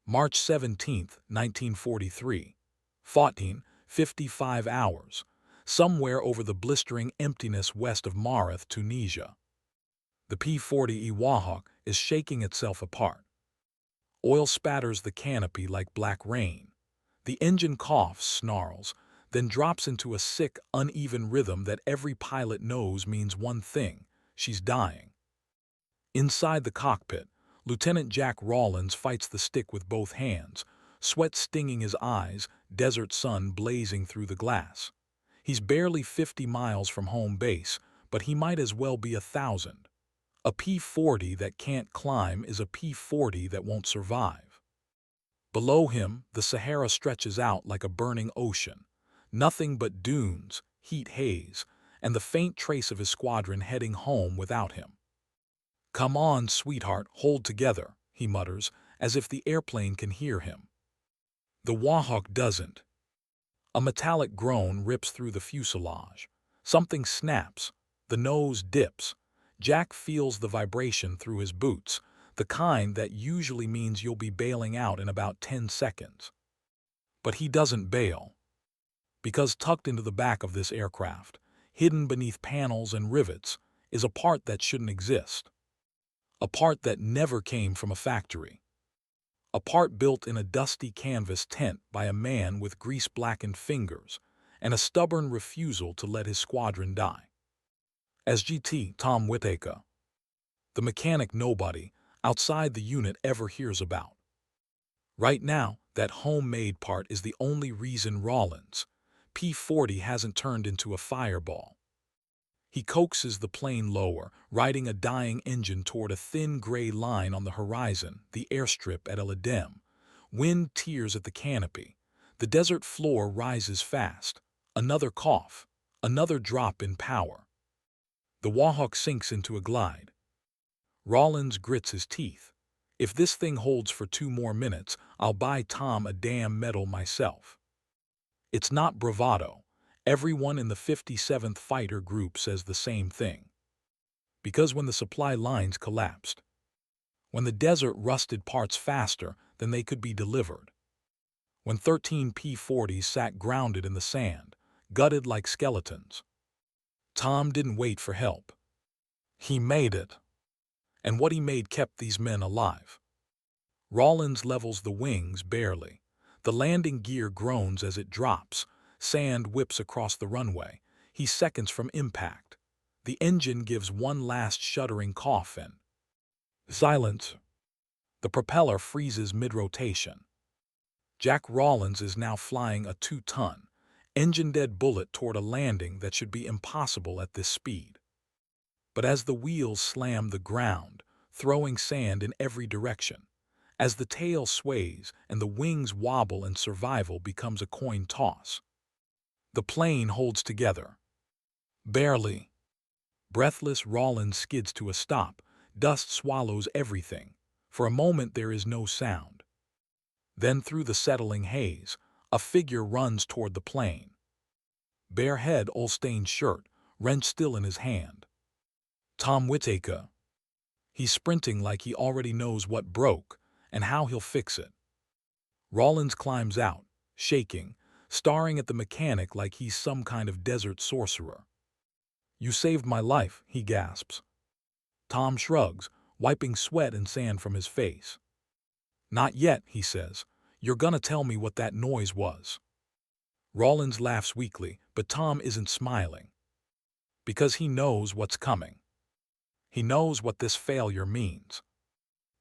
March 17, 1943. 55 hours, somewhere over the blistering emptiness west of Mareth, Tunisia. The P-40 Iwahawk is shaking itself apart. Oil spatters the canopy like black rain. The engine coughs, snarls, then drops into a sick, uneven rhythm that every pilot knows means one thing: she's dying. Inside the cockpit, Lieutenant Jack Rawlins fights the stick with both hands, sweat stinging his eyes, desert sun blazing through the glass. He's barely 50 miles from home base, but he might as well be 1,000. A P-40 that can't climb is a P-40 that won't survive. Below him, the Sahara stretches out like a burning ocean. Nothing but dunes, heat haze, and the faint trace of his squadron heading home without him. "Come on, sweetheart, hold together," he mutters, as if the airplane can hear him. The Wahawk doesn't. A metallic groan rips through the fuselage. Something snaps. The nose dips. Jack feels the vibration through his boots, the kind that usually means you'll be bailing out in about 10 seconds. But he doesn't bail. Because tucked into the back of this aircraft, hidden beneath panels and rivets, is a part that shouldn't exist. A part that never came from a factory. A part built in a dusty canvas tent by a man with grease-blackened fingers and a stubborn refusal to let his squadron die. SGT Tom Whitaker. The mechanic nobody outside the unit ever hears about. Right now, that homemade part is the only reason Rawlins, P-40, hasn't turned into a fireball. He coaxes the plane lower, riding a dying engine toward a thin gray line on the horizon, the airstrip at El Adem. Wind tears at the canopy. The desert floor rises fast. Another cough. Another drop in power. The Wahawk sinks into a glide. Rawlins grits his teeth. "If this thing holds for 2 more minutes, I'll buy Tom a damn medal myself." It's not bravado. Everyone in the 57th Fighter Group says the same thing. Because when the supply lines collapsed, when the desert rusted parts faster than they could be delivered, when 13 P-40s sat grounded in the sand, gutted like skeletons, Tom didn't wait for help. He made it. And what he made kept these men alive. Rawlins levels the wings barely. The landing gear groans as it drops. Sand whips across the runway. He's seconds from impact. The engine gives one last shuddering cough and silence. The propeller freezes mid-rotation. Jack Rawlins is now flying a 2-ton, engine-dead bullet toward a landing that should be impossible at this speed. But as the wheels slam the ground, throwing sand in every direction, as the tail sways and the wings wobble and survival becomes a coin toss, the plane holds together. Barely. Breathless, Rawlins skids to a stop. Dust swallows everything. For a moment there is no sound. Then through the settling haze, a figure runs toward the plane. Bare head, oil-stained shirt, wrench still in his hand. Tom Whitaker. He's sprinting like he already knows what broke and how he'll fix it. Rawlins climbs out, shaking, staring at the mechanic like he's some kind of desert sorcerer. "You saved my life," he gasps. Tom shrugs, wiping sweat and sand from his face. "Not yet," he says. "You're gonna tell me what that noise was." Rawlins laughs weakly, but Tom isn't smiling. Because he knows what's coming. He knows what this failure means.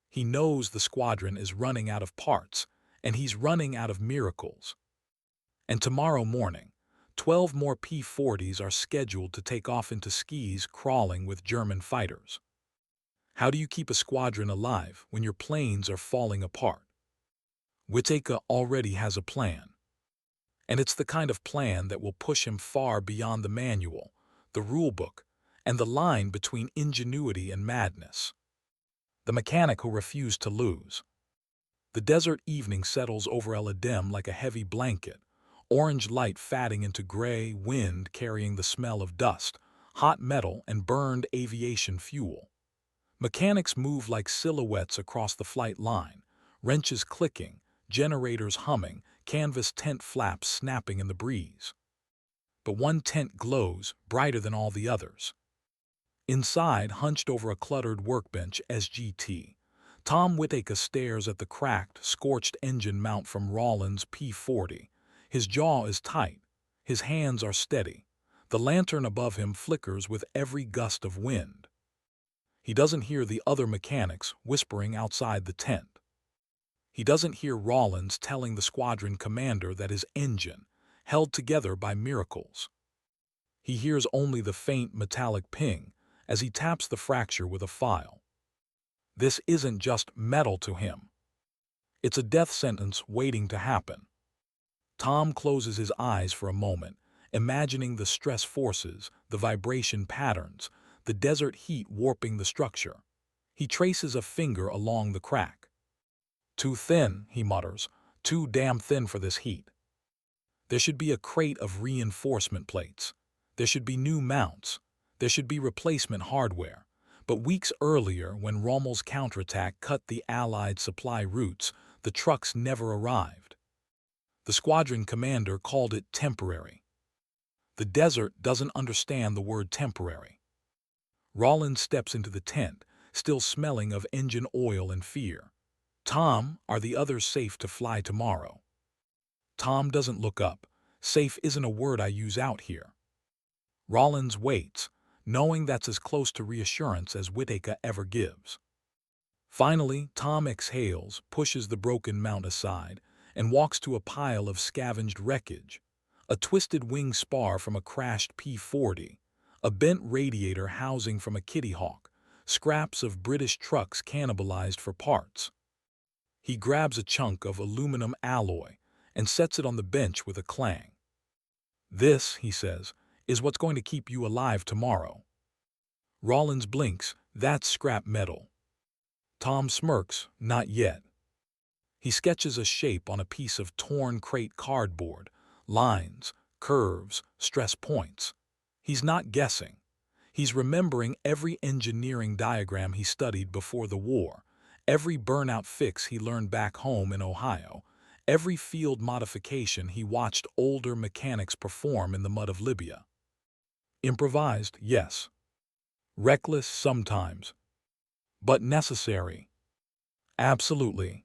He knows the squadron is running out of parts, and he's running out of miracles. And tomorrow morning, 12 more P-40s are scheduled to take off into skis crawling with German fighters. How do you keep a squadron alive when your planes are falling apart? Whitaker already has a plan. And it's the kind of plan that will push him far beyond the manual, the rulebook, and the line between ingenuity and madness. The mechanic who refused to lose. The desert evening settles over El Adem like a heavy blanket, orange light fatting into gray, wind carrying the smell of dust, hot metal, and burned aviation fuel. Mechanics move like silhouettes across the flight line, Wrenches clicking, generators humming, canvas tent flaps snapping in the breeze. But one tent glows, brighter than all the others. Inside, hunched over a cluttered workbench SGT, Tom Whitaker stares at the cracked, scorched engine mount from Rawlins P-40. His jaw is tight. His hands are steady. The lantern above him flickers with every gust of wind. He doesn't hear the other mechanics whispering outside the tent. He doesn't hear Rawlins telling the squadron commander that his engine, held together by miracles. He hears only the faint metallic ping as he taps the fracture with a file. This isn't just metal to him. It's a death sentence waiting to happen. Tom closes his eyes for a moment, imagining the stress forces, the vibration patterns, the desert heat warping the structure. He traces a finger along the crack. "Too thin," he mutters, "too damn thin for this heat." There should be a crate of reinforcement plates. There should be new mounts. There should be replacement hardware. But weeks earlier, when Rommel's counterattack cut the Allied supply routes, the trucks never arrived. The squadron commander called it temporary. The desert doesn't understand the word temporary. Rawlins steps into the tent, still smelling of engine oil and fear. "Tom, are the others safe to fly tomorrow?" Tom doesn't look up. Safe isn't a word I use out here. Rawlins waits, knowing that's as close to reassurance as Whitaker ever gives. Finally, Tom exhales, pushes the broken mount aside, and walks to a pile of scavenged wreckage. A twisted wing spar from a crashed P-40, a bent radiator housing from a Kitty Hawk, scraps of British trucks cannibalized for parts. He grabs a chunk of aluminum alloy and sets it on the bench with a clang. "This," he says, "is what's going to keep you alive tomorrow." Rawlins blinks. "That's scrap metal." Tom smirks. "Not yet." He sketches a shape on a piece of torn crate cardboard, lines, curves, stress points. He's not guessing. He's remembering every engineering diagram he studied before the war, every burnout fix he learned back home in Ohio, every field modification he watched older mechanics perform in the mud of Libya. Improvised, yes. Reckless sometimes. But necessary. Absolutely.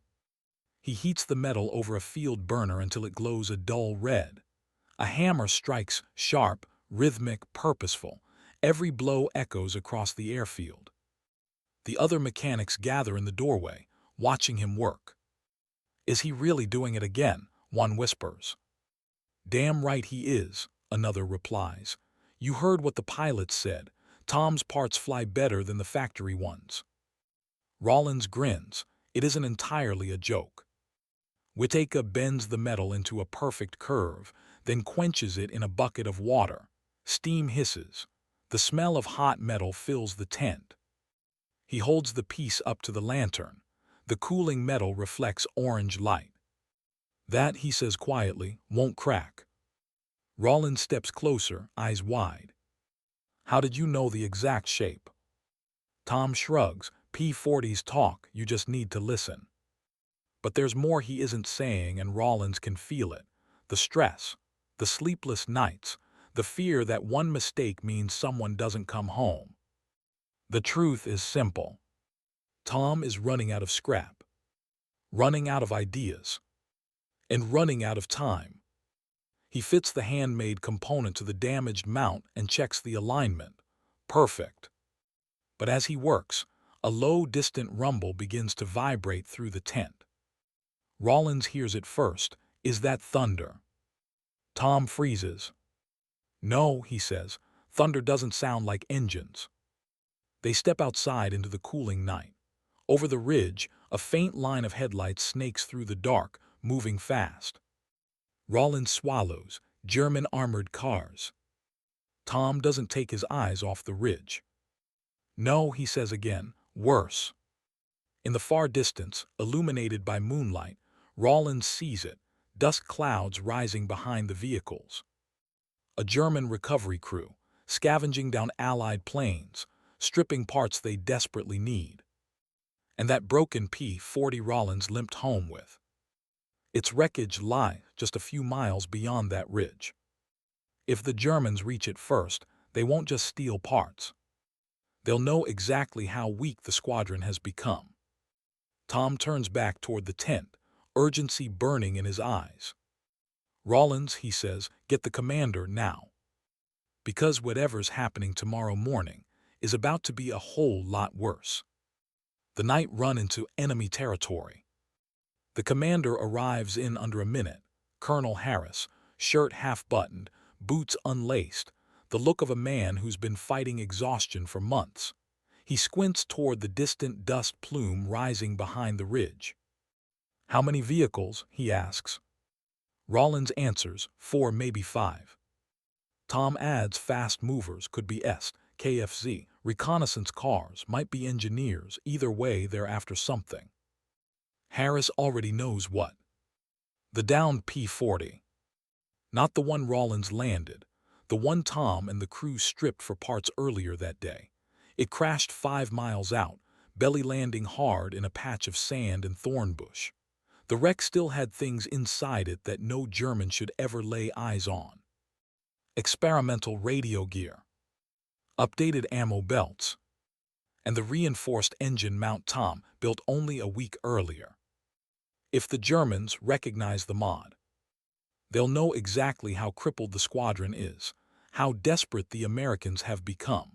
He heats the metal over a field burner until it glows a dull red. A hammer strikes, sharp, rhythmic, purposeful. Every blow echoes across the airfield. The other mechanics gather in the doorway, watching him work. "Is he really doing it again?" one whispers. "Damn right he is," another replies. "You heard what the pilots said. Tom's parts fly better than the factory ones." Rawlins grins. It isn't entirely a joke. Whitaker bends the metal into a perfect curve, then quenches it in a bucket of water. Steam hisses. The smell of hot metal fills the tent. He holds the piece up to the lantern. The cooling metal reflects orange light. "That," he says quietly, "won't crack." Rawlins steps closer, eyes wide. "How did you know the exact shape?" Tom shrugs. "P-40s talk, you just need to listen." But there's more he isn't saying, and Rawlins can feel it. The stress, the sleepless nights, the fear that one mistake means someone doesn't come home. The truth is simple. Tom is running out of scrap, running out of ideas, and running out of time. He fits the handmade component to the damaged mount and checks the alignment. Perfect. But as he works, a low, distant rumble begins to vibrate through the tent. Rawlins hears it first. Is that thunder? Tom freezes. "No," he says, "thunder doesn't sound like engines." They step outside into the cooling night. Over the ridge, a faint line of headlights snakes through the dark, moving fast. Rawlins swallows. German armored cars. Tom doesn't take his eyes off the ridge. "No," he says again, "worse." In the far distance, illuminated by moonlight, Rawlins sees it, dust clouds rising behind the vehicles. A German recovery crew, scavenging down Allied planes, stripping parts they desperately need. and that broken P-40 Rollins limped home with. Its wreckage lie just a few miles beyond that ridge. If the Germans reach it first, they won't just steal parts. They'll know exactly how weak the squadron has become. Tom turns back toward the tent, urgency burning in his eyes. Rollins, he says, get the commander now. Because whatever's happening tomorrow morning is about to be a whole lot worse. The night run into enemy territory. The commander arrives in under a minute, Colonel Harris, shirt half-buttoned, boots unlaced, the look of a man who's been fighting exhaustion for months. He squints toward the distant dust plume rising behind the ridge. How many vehicles? He asks. Rollins answers, 4, maybe 5. Tom adds fast movers, could be KFZ, reconnaissance cars, might be engineers, either way they're after something. Harris already knows what. The downed P-40. Not the one Rollins landed, the one Tom and the crew stripped for parts earlier that day. It crashed 5 miles out, belly landing hard in a patch of sand and thorn bush. The wreck still had things inside it that no German should ever lay eyes on. Experimental radio gear, updated ammo belts, and the reinforced engine mount Tom built only a week earlier. If the Germans recognize the mod, they'll know exactly how crippled the squadron is, how desperate the Americans have become.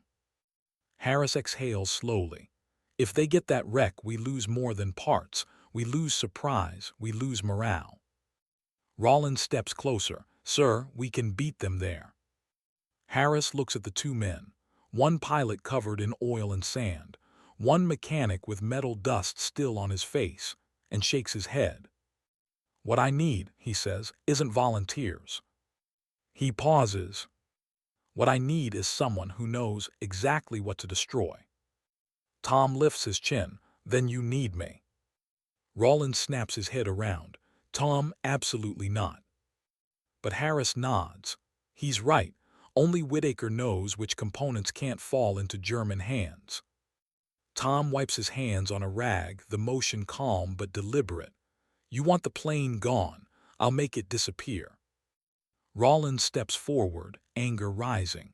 Harris exhales slowly. If they get that wreck, we lose more than parts. We lose surprise. We lose morale. Rollins steps closer. Sir, we can beat them there. Harris looks at the two men, one pilot covered in oil and sand, one mechanic with metal dust still on his face, and shakes his head. What I need, he says, isn't volunteers. He pauses. What I need is someone who knows exactly what to destroy. Tom lifts his chin. Then you need me. Rollins snaps his head around. Tom, absolutely not. But Harris nods. He's right. Only Whitaker knows which components can't fall into German hands. Tom wipes his hands on a rag, the motion calm but deliberate. You want the plane gone. I'll make it disappear. Rollins steps forward, anger rising.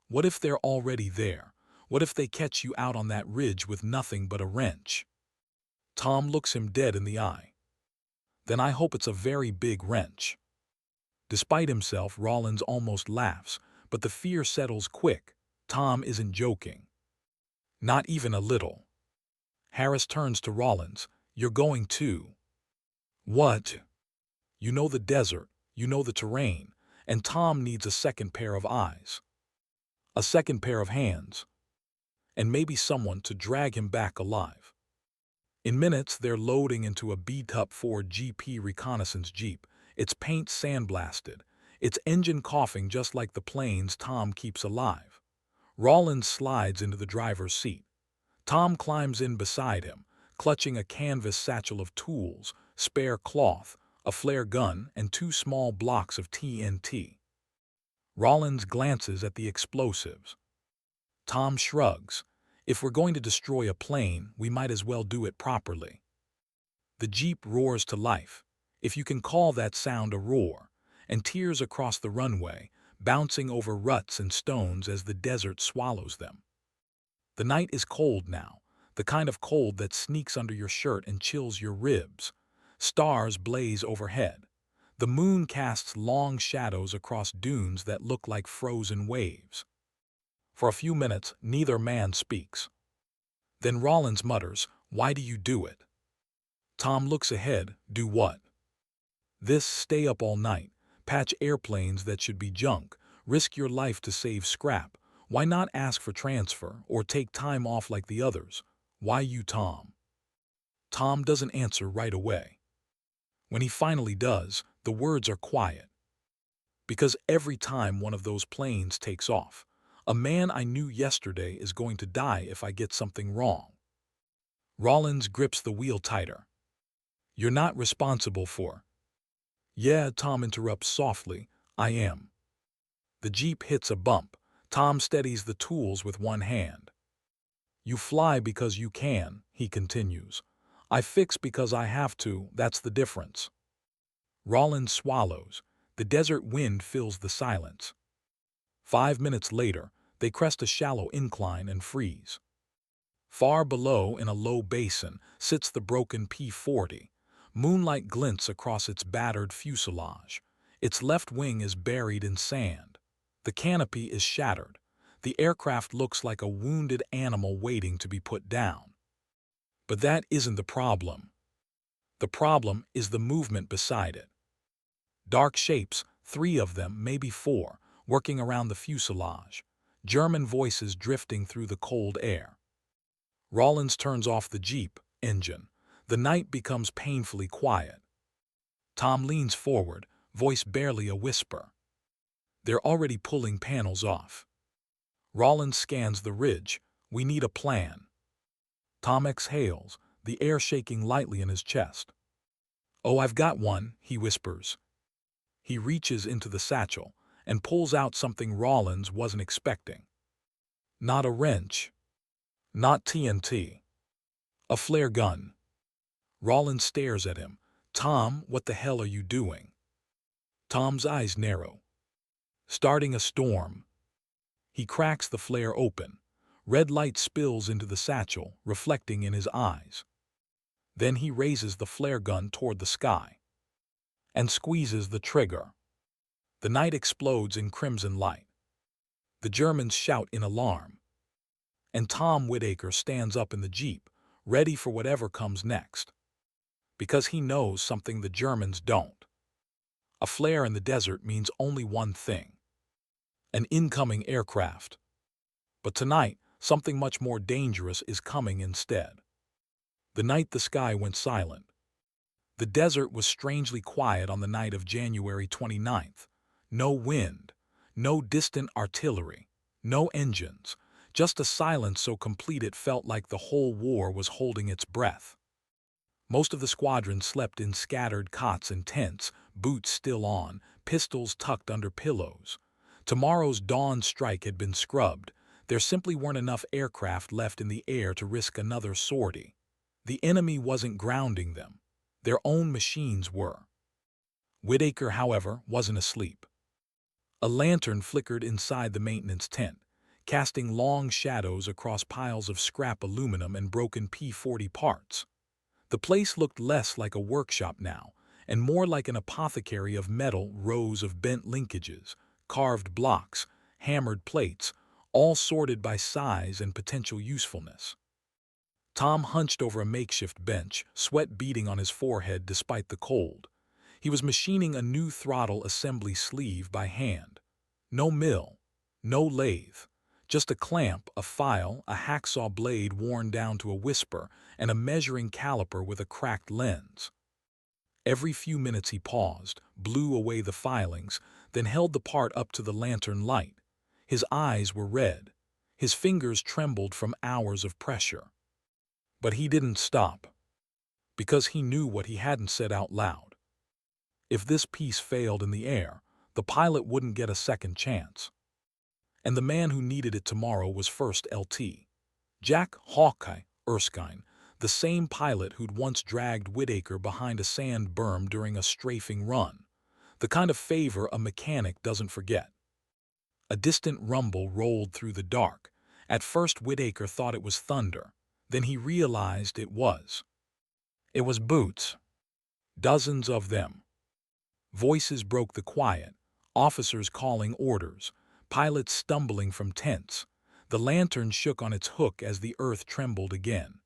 What if they're already there? What if they catch you out on that ridge with nothing but a wrench? Tom looks him dead in the eye. Then I hope it's a very big wrench. Despite himself, Rollins almost laughs, but the fear settles quick. Tom isn't joking. Not even a little. Harris turns to Rollins. You're going too. What? You know the desert, you know the terrain, and Tom needs a second pair of eyes. A second pair of hands. And maybe someone to drag him back alive. In minutes, they're loading into a beat-up Ford GP reconnaissance jeep, its paint sandblasted, its engine coughing just like the planes Tom keeps alive. Rollins slides into the driver's seat. Tom climbs in beside him, clutching a canvas satchel of tools, spare cloth, a flare gun, and 2 small blocks of TNT. Rollins glances at the explosives. Tom shrugs. If we're going to destroy a plane, we might as well do it properly. The Jeep roars to life, if you can call that sound a roar, and tears across the runway, bouncing over ruts and stones as the desert swallows them. The night is cold now, the kind of cold that sneaks under your shirt and chills your ribs. Stars blaze overhead. The moon casts long shadows across dunes that look like frozen waves. For a few minutes, neither man speaks. Then Rollins mutters, "Why do you do it?" Tom looks ahead. Do what? This: stay up all night, patch airplanes that should be junk, risk your life to save scrap. Why not ask for transfer or take time off like the others? Why you, Tom? Tom doesn't answer right away. When he finally does, the words are quiet. Because every time one of those planes takes off, a man I knew yesterday is going to die if I get something wrong. Rollins grips the wheel tighter. You're not responsible for. Yeah, Tom interrupts softly. I am. The Jeep hits a bump. Tom steadies the tools with one hand. You fly because you can, he continues. I fix because I have to, that's the difference. Rollins swallows. The desert wind fills the silence. 5 minutes later, they crest a shallow incline and freeze. Far below, in a low basin, sits the broken P-40. Moonlight glints across its battered fuselage. Its left wing is buried in sand. The canopy is shattered. The aircraft looks like a wounded animal waiting to be put down. But that isn't the problem. The problem is the movement beside it. Dark shapes, 3 of them, maybe 4, working around the fuselage. German voices drifting through the cold air. Rollins turns off the Jeep engine. The night becomes painfully quiet. Tom leans forward, voice barely a whisper. They're already pulling panels off. Rollins scans the ridge. We need a plan. Tom exhales, the air shaking lightly in his chest. Oh, I've got one, he whispers. He reaches into the satchel and pulls out something Rollins wasn't expecting. Not a wrench. Not TNT. A flare gun. Rollins stares at him. Tom, what the hell are you doing? Tom's eyes narrow. Starting a storm. He cracks the flare open. Red light spills into the satchel, reflecting in his eyes. Then he raises the flare gun toward the sky and squeezes the trigger. The night explodes in crimson light. The Germans shout in alarm. And Tom Whitaker stands up in the Jeep, ready for whatever comes next. Because he knows something the Germans don't. A flare in the desert means only one thing: an incoming aircraft. But tonight, something much more dangerous is coming instead. The night the sky went silent. The desert was strangely quiet on the night of January 29th. No wind, no distant artillery, no engines, just a silence so complete it felt like the whole war was holding its breath. Most of the squadron slept in scattered cots and tents, boots still on, pistols tucked under pillows. Tomorrow's dawn strike had been scrubbed. There simply weren't enough aircraft left in the air to risk another sortie. The enemy wasn't grounding them. Their own machines were. Whitaker, however, wasn't asleep. A lantern flickered inside the maintenance tent, casting long shadows across piles of scrap aluminum and broken P-40 parts. The place looked less like a workshop now, and more like an apothecary of metal, rows of bent linkages, carved blocks, hammered plates, all sorted by size and potential usefulness. Tom hunched over a makeshift bench, sweat beading on his forehead despite the cold. He was machining a new throttle assembly sleeve by hand. No mill, no lathe, just a clamp, a file, a hacksaw blade worn down to a whisper, and a measuring caliper with a cracked lens. Every few minutes he paused, blew away the filings, then held the part up to the lantern light. His eyes were red. His fingers trembled from hours of pressure. But he didn't stop, because he knew what he hadn't said out loud. If this piece failed in the air, the pilot wouldn't get a second chance. And the man who needed it tomorrow was First LT. Jack Hawkeye Erskine, the same pilot who'd once dragged Whitaker behind a sand berm during a strafing run. The kind of favor a mechanic doesn't forget. A distant rumble rolled through the dark. At first Whitaker thought it was thunder. Then he realized it was. It was boots. Dozens of them. Voices broke the quiet, officers calling orders, pilots stumbling from tents. The lantern shook on its hook as the earth trembled again.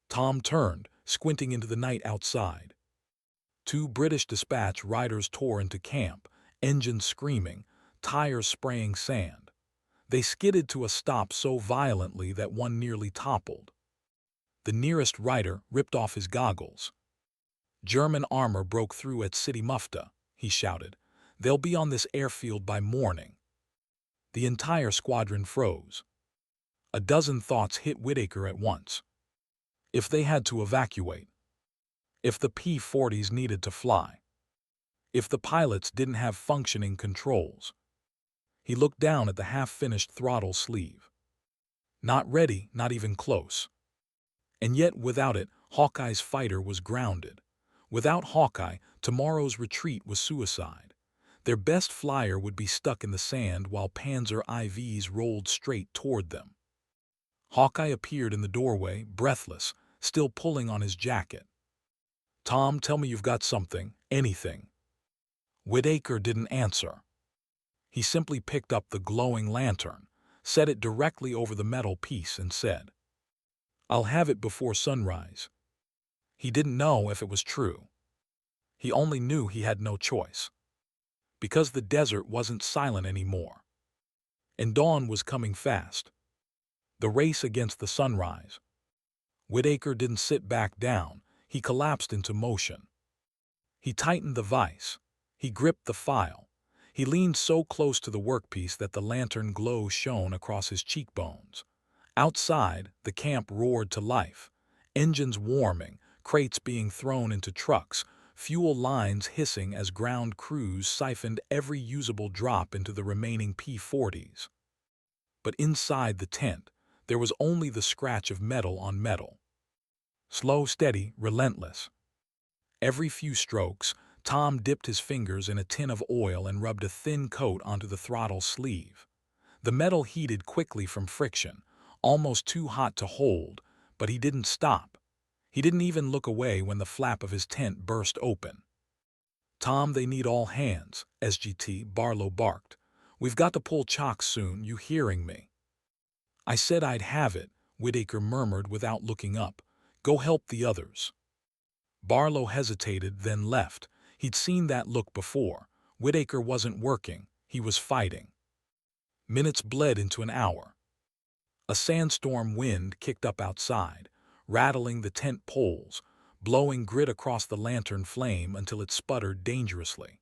Tom turned, squinting into the night outside. 2 British dispatch riders tore into camp, engines screaming, tires spraying sand. They skidded to a stop so violently that one nearly toppled. The nearest rider ripped off his goggles. German armor broke through at City Mufta, he shouted. They'll be on this airfield by morning. The entire squadron froze. A dozen thoughts hit Whitaker at once. If they had to evacuate. If the P-40s needed to fly. If the pilots didn't have functioning controls. He looked down at the half-finished throttle sleeve. Not ready, not even close. And yet, without it, Hawkeye's fighter was grounded. Without Hawkeye, tomorrow's retreat was suicide. Their best flyer would be stuck in the sand while Panzer IVs rolled straight toward them. Hawkeye appeared in the doorway, breathless, still pulling on his jacket. "Tom, tell me you've got something, anything." Whitaker didn't answer. He simply picked up the glowing lantern, set it directly over the metal piece, and said, "I'll have it before sunrise." He didn't know if it was true. He only knew he had no choice. Because the desert wasn't silent anymore. And dawn was coming fast. The race against the sunrise. Whitaker didn't sit back down. He collapsed into motion. He tightened the vise. He gripped the file. He leaned so close to the workpiece that the lantern glow shone across his cheekbones. Outside, the camp roared to life. Engines warming, crates being thrown into trucks, fuel lines hissing as ground crews siphoned every usable drop into the remaining P-40s. But inside the tent, there was only the scratch of metal on metal. Slow, steady, relentless. Every few strokes, Tom dipped his fingers in a tin of oil and rubbed a thin coat onto the throttle sleeve. The metal heated quickly from friction, almost too hot to hold, but he didn't stop. He didn't even look away when the flap of his tent burst open. "Tom, they need all hands," SGT Barlow barked. "We've got to pull chocks soon, you hearing me?" "I said I'd have it," Whitaker murmured without looking up. "Go help the others." Barlow hesitated, then left. He'd seen that look before. Whitaker wasn't working, he was fighting. Minutes bled into an hour. A sandstorm wind kicked up outside, rattling the tent poles, blowing grit across the lantern flame until it sputtered dangerously.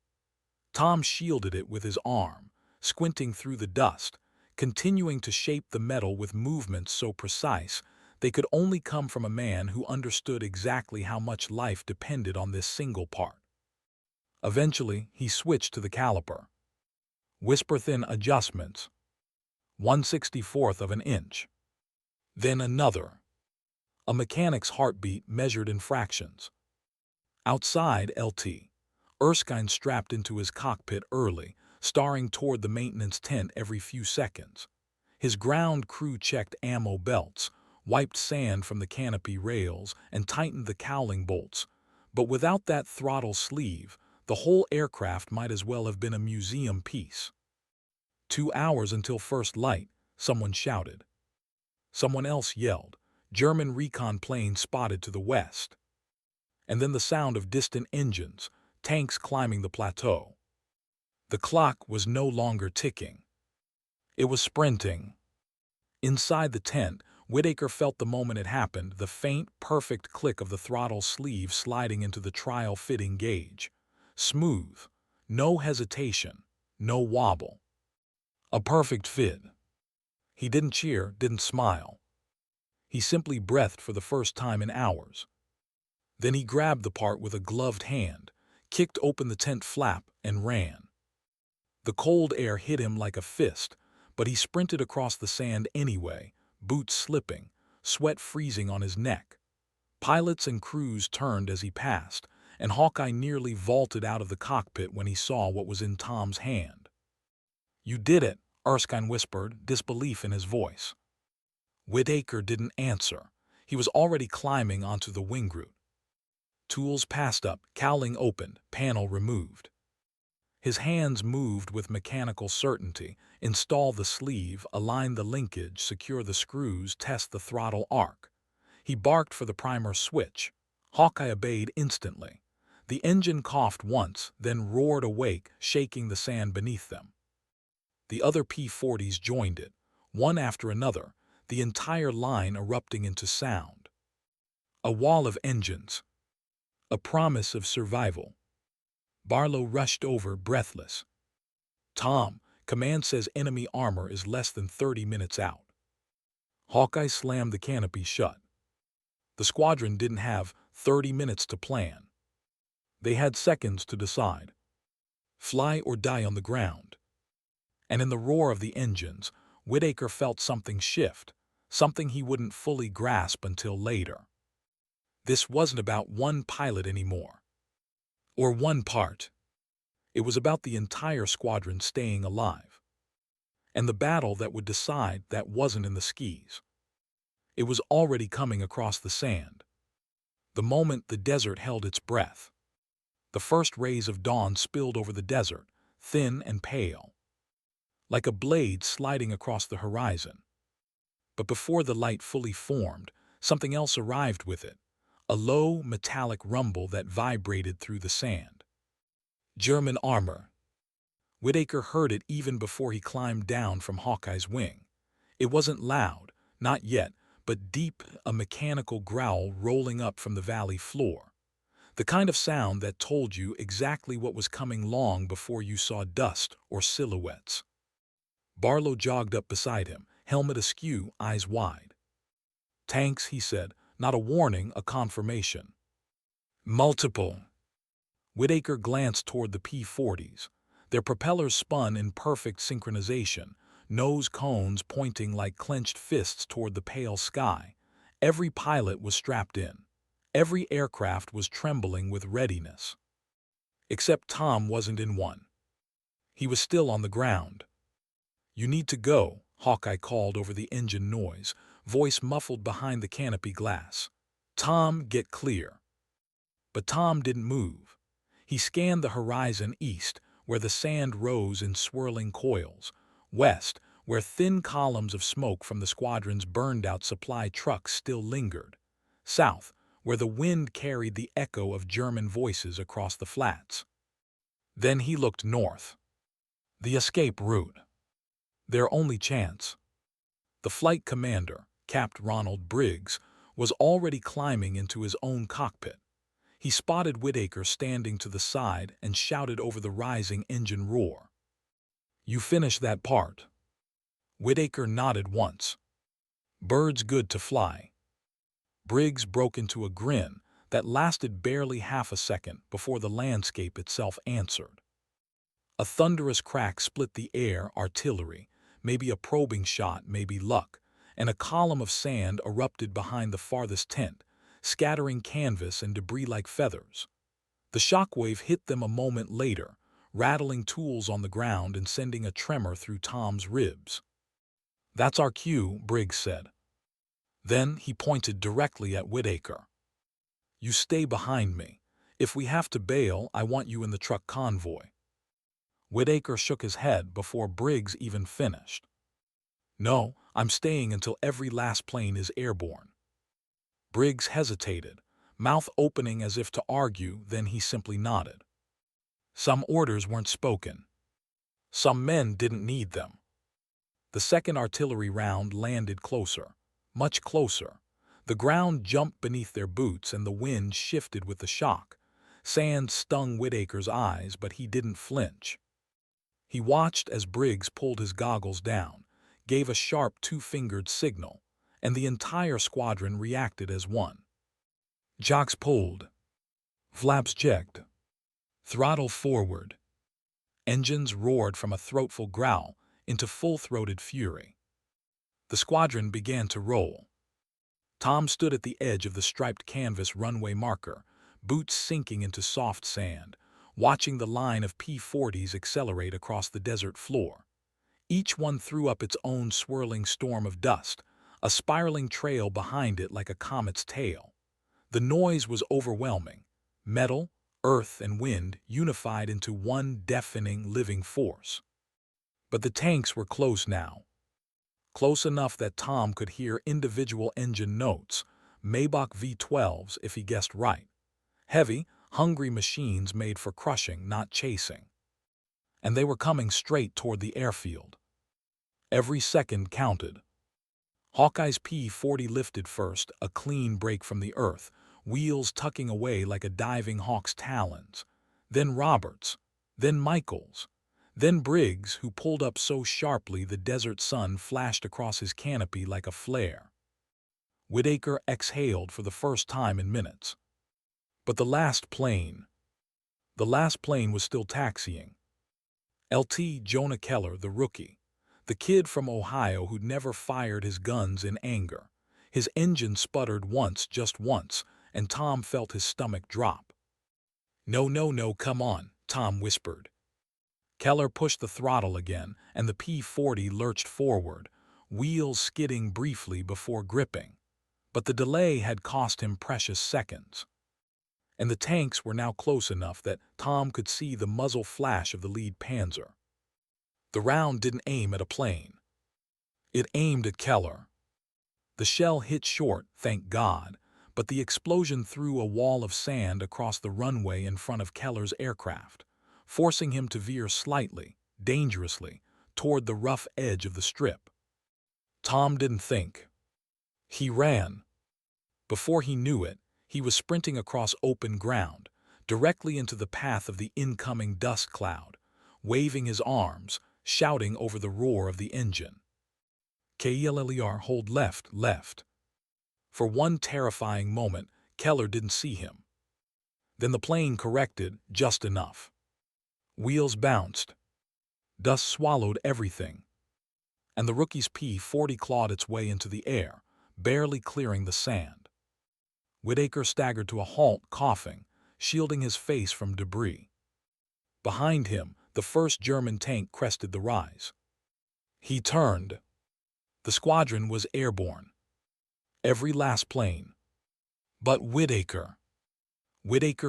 Tom shielded it with his arm, squinting through the dust, continuing to shape the metal with movements so precise they could only come from a man who understood exactly how much life depended on this single part. Eventually, he switched to the caliper. Whisper-thin adjustments. 1/64th of an inch. Then another. A mechanic's heartbeat measured in fractions. Outside, LT. Erskine strapped into his cockpit early, staring toward the maintenance tent every few seconds. His ground crew checked ammo belts, wiped sand from the canopy rails, and tightened the cowling bolts. But without that throttle sleeve, the whole aircraft might as well have been a museum piece. 2 hours until first light, someone shouted. Someone else yelled. German recon plane spotted to the west. And then the sound of distant engines, tanks climbing the plateau. The clock was no longer ticking. It was sprinting. Inside the tent, Whitaker felt the moment it happened, the faint, perfect click of the throttle sleeve sliding into the trial fitting gauge. Smooth. No hesitation. No wobble. A perfect fit. He didn't cheer, didn't smile. He simply breathed for the first time in hours. Then he grabbed the part with a gloved hand, kicked open the tent flap, and ran. The cold air hit him like a fist, but he sprinted across the sand anyway, boots slipping, sweat freezing on his neck. Pilots and crews turned as he passed, and Hawkeye nearly vaulted out of the cockpit when he saw what was in Tom's hand. "You did it," Erskine whispered, disbelief in his voice. Whitaker didn't answer. He was already climbing onto the wing root. Tools passed up, cowling opened, panel removed. His hands moved with mechanical certainty. Install the sleeve, align the linkage, secure the screws, test the throttle arc. He barked for the primer switch. Hawkeye obeyed instantly. The engine coughed once, then roared awake, shaking the sand beneath them. The other P-40s joined it, one after another, the entire line erupting into sound. A wall of engines. A promise of survival. Barlow rushed over, breathless. "Tom, command says enemy armor is less than 30 minutes out." Hawkeye slammed the canopy shut. The squadron didn't have 30 minutes to plan. They had seconds to decide. Fly or die on the ground. And in the roar of the engines, Whitaker felt something shift, something he wouldn't fully grasp until later. This wasn't about one pilot anymore, or one part. It was about the entire squadron staying alive. And the battle that would decide that wasn't in the skis. It was already coming across the sand. The moment the desert held its breath, the first rays of dawn spilled over the desert, thin and pale, like a blade sliding across the horizon. But before the light fully formed, something else arrived with it, a low, metallic rumble that vibrated through the sand. German armor. Whitaker heard it even before he climbed down from Hawkeye's wing. It wasn't loud, not yet, but deep, a mechanical growl rolling up from the valley floor. The kind of sound that told you exactly what was coming long before you saw dust or silhouettes. Barlow jogged up beside him, helmet askew, eyes wide. "Tanks," he said, not a warning, a confirmation. "Multiple." Whitaker glanced toward the P-40s. Their propellers spun in perfect synchronization, nose cones pointing like clenched fists toward the pale sky. Every pilot was strapped in. Every aircraft was trembling with readiness. Except Tom wasn't in one. He was still on the ground. "You need to go," Hawkeye called over the engine noise, voice muffled behind the canopy glass. "Tom, get clear." But Tom didn't move. He scanned the horizon east, where the sand rose in swirling coils, west, where thin columns of smoke from the squadron's burned-out supply trucks still lingered, south, where the wind carried the echo of German voices across the flats. Then he looked north. The escape route. Their only chance. The flight commander, Capt. Ronald Briggs, was already climbing into his own cockpit. He spotted Whitaker standing to the side and shouted over the rising engine roar. "You finished that part." Whitaker nodded once. "Bird's good to fly." Briggs broke into a grin that lasted barely half a second before the landscape itself answered. A thunderous crack split the air, artillery, maybe a probing shot, maybe luck, and a column of sand erupted behind the farthest tent, scattering canvas and debris like feathers. The shockwave hit them a moment later, rattling tools on the ground and sending a tremor through Tom's ribs. "That's our cue," Briggs said. Then he pointed directly at Whitaker. "You stay behind me. If we have to bail, I want you in the truck convoy." Whitaker shook his head before Briggs even finished. "No, I'm staying until every last plane is airborne." Briggs hesitated, mouth opening as if to argue, then he simply nodded. Some orders weren't spoken. Some men didn't need them. The second artillery round landed closer, much closer. The ground jumped beneath their boots and the wind shifted with the shock. Sand stung Whitaker's eyes, but he didn't flinch. He watched as Briggs pulled his goggles down, gave a sharp two-fingered signal, and the entire squadron reacted as one. Jocks pulled. Flaps checked. Throttle forward. Engines roared from a throatful growl into full-throated fury. The squadron began to roll. Tom stood at the edge of the striped canvas runway marker, boots sinking into soft sand, watching the line of P-40s accelerate across the desert floor. Each one threw up its own swirling storm of dust, a spiraling trail behind it like a comet's tail. The noise was overwhelming. Metal, earth, and wind unified into one deafening, living force. But the tanks were close now. Close enough that Tom could hear individual engine notes, Maybach V12s if he guessed right. Heavy, hungry machines made for crushing, not chasing. And they were coming straight toward the airfield. Every second counted. Hawkeye's P-40 lifted first, a clean break from the earth, wheels tucking away like a diving hawk's talons. Then Roberts. Then Michaels. Then Briggs, who pulled up so sharply the desert sun flashed across his canopy like a flare. Whitaker exhaled for the first time in minutes. But the last plane was still taxiing. LT Jonah Keller, the rookie. The kid from Ohio who'd never fired his guns in anger. His engine sputtered once, just once, and Tom felt his stomach drop. "No, no, no, come on," Tom whispered. Keller pushed the throttle again, and the P-40 lurched forward, wheels skidding briefly before gripping. But the delay had cost him precious seconds. And the tanks were now close enough that Tom could see the muzzle flash of the lead Panzer. The round didn't aim at a plane. It aimed at Keller. The shell hit short, thank God, but the explosion threw a wall of sand across the runway in front of Keller's aircraft, forcing him to veer slightly, dangerously, toward the rough edge of the strip. Tom didn't think. He ran. Before he knew it, he was sprinting across open ground, directly into the path of the incoming dust cloud, waving his arms, shouting over the roar of the engine. "KELLER, hold left, left." For one terrifying moment, Keller didn't see him. Then the plane corrected just enough. Wheels bounced. Dust swallowed everything. And the rookie's P-40 clawed its way into the air, barely clearing the sand. Whitaker staggered to a halt, coughing, shielding his face from debris. Behind him, the first German tank crested the rise. He turned. The squadron was airborne. Every last plane. But Whitaker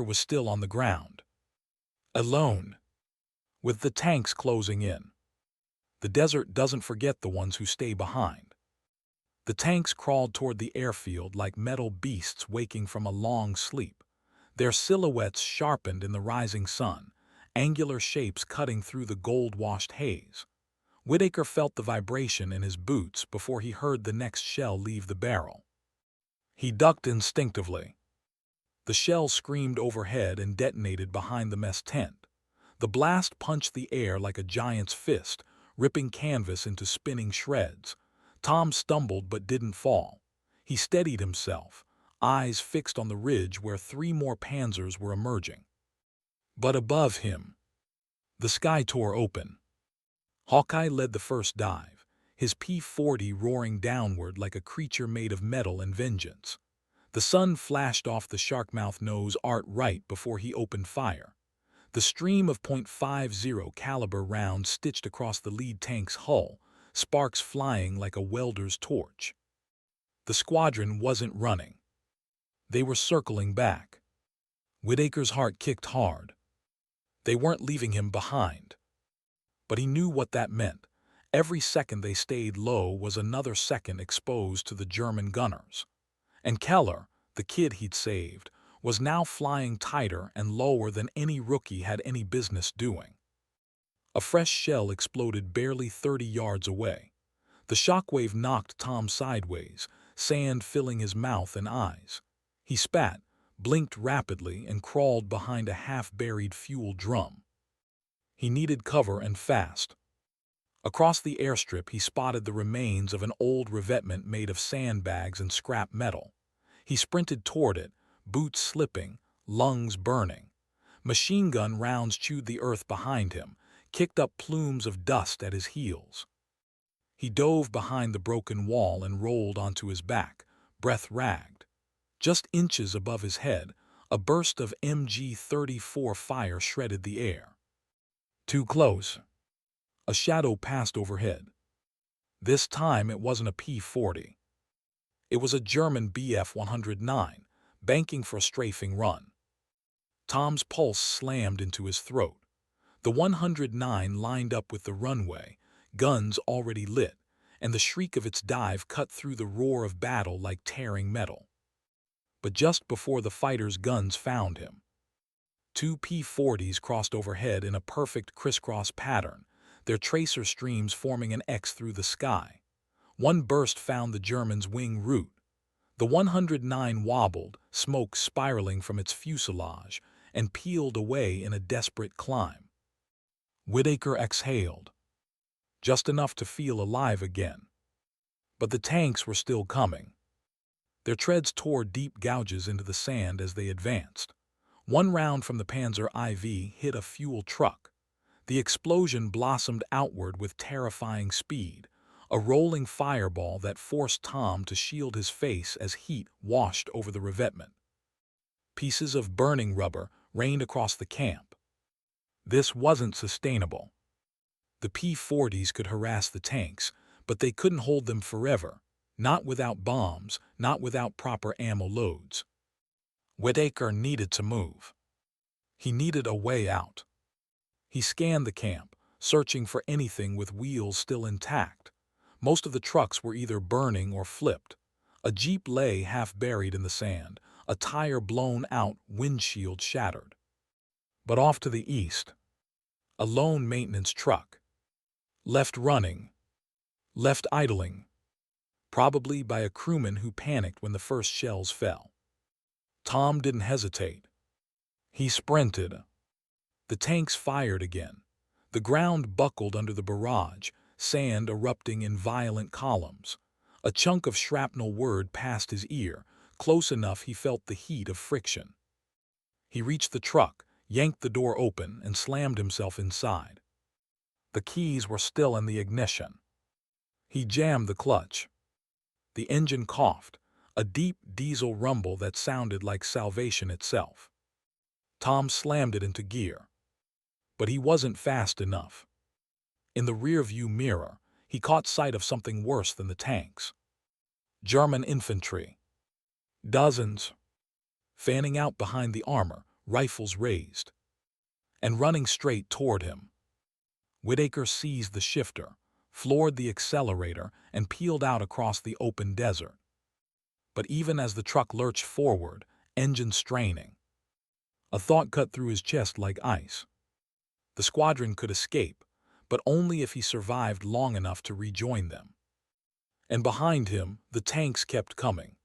was still on the ground. Alone. With the tanks closing in. The desert doesn't forget the ones who stay behind. The tanks crawled toward the airfield like metal beasts waking from a long sleep, their silhouettes sharpened in the rising sun, angular shapes cutting through the gold-washed haze. Whitaker felt the vibration in his boots before he heard the next shell leave the barrel. He ducked instinctively. The shell screamed overhead and detonated behind the mess tent. The blast punched the air like a giant's fist, ripping canvas into spinning shreds. Tom stumbled but didn't fall. He steadied himself, eyes fixed on the ridge where 3 more Panzers were emerging. But above him, the sky tore open. Hawkeye led the first dive, his P-40 roaring downward like a creature made of metal and vengeance. The sun flashed off the shark-mouth nose art right before he opened fire. The stream of .50 caliber rounds stitched across the lead tank's hull, sparks flying like a welder's torch. The squadron wasn't running. They were circling back. Whitaker's heart kicked hard. They weren't leaving him behind. But he knew what that meant. Every second they stayed low was another second exposed to the German gunners. And Keller, the kid he'd saved, was now flying tighter and lower than any rookie had any business doing. A fresh shell exploded barely 30 yards away. The shockwave knocked Tom sideways, sand filling his mouth and eyes. He spat, blinked rapidly, and crawled behind a half-buried fuel drum. He needed cover and fast. Across the airstrip he spotted the remains of an old revetment made of sandbags and scrap metal. He sprinted toward it, boots slipping, lungs burning. Machine gun rounds chewed the earth behind him, kicked up plumes of dust at his heels. He dove behind the broken wall and rolled onto his back, breath ragged. Just inches above his head, a burst of MG-34 fire shredded the air. Too close. A shadow passed overhead. This time it wasn't a P-40. It was a German Bf-109, banking for a strafing run. Tom's pulse slammed into his throat. The 109 lined up with the runway, guns already lit, and the shriek of its dive cut through the roar of battle like tearing metal. But just before the fighter's guns found him, 2 P-40s crossed overhead in a perfect crisscross pattern, their tracer streams forming an X through the sky. One burst found the German's wing root. The 109 wobbled, smoke spiraling from its fuselage, and peeled away in a desperate climb. Whitaker exhaled, just enough to feel alive again. But the tanks were still coming. Their treads tore deep gouges into the sand as they advanced. One round from the Panzer IV hit a fuel truck. The explosion blossomed outward with terrifying speed, a rolling fireball that forced Tom to shield his face as heat washed over the revetment. Pieces of burning rubber rained across the camp. This wasn't sustainable. The P-40s could harass the tanks, but they couldn't hold them forever, not without bombs, not without proper ammo loads. Whitaker needed to move. He needed a way out. He scanned the camp, searching for anything with wheels still intact. Most of the trucks were either burning or flipped. A Jeep lay half buried in the sand, a tire blown out, windshield shattered. But off to the east, a lone maintenance truck. Left running, left idling, probably by a crewman who panicked when the first shells fell. Tom didn't hesitate. He sprinted. The tanks fired again. The ground buckled under the barrage, sand erupting in violent columns. A chunk of shrapnel whirred past his ear, close enough he felt the heat of friction. He reached the truck, yanked the door open, and slammed himself inside. The keys were still in the ignition. He jammed the clutch. The engine coughed, a deep diesel rumble that sounded like salvation itself. Tom slammed it into gear. But he wasn't fast enough. In the rearview mirror, he caught sight of something worse than the tanks. German infantry. Dozens. Fanning out behind the armor, rifles raised. And running straight toward him. Whitaker seized the shifter, floored the accelerator, and peeled out across the open desert. But even as the truck lurched forward, engine straining, a thought cut through his chest like ice. The squadron could escape, but only if he survived long enough to rejoin them. And behind him, the tanks kept coming.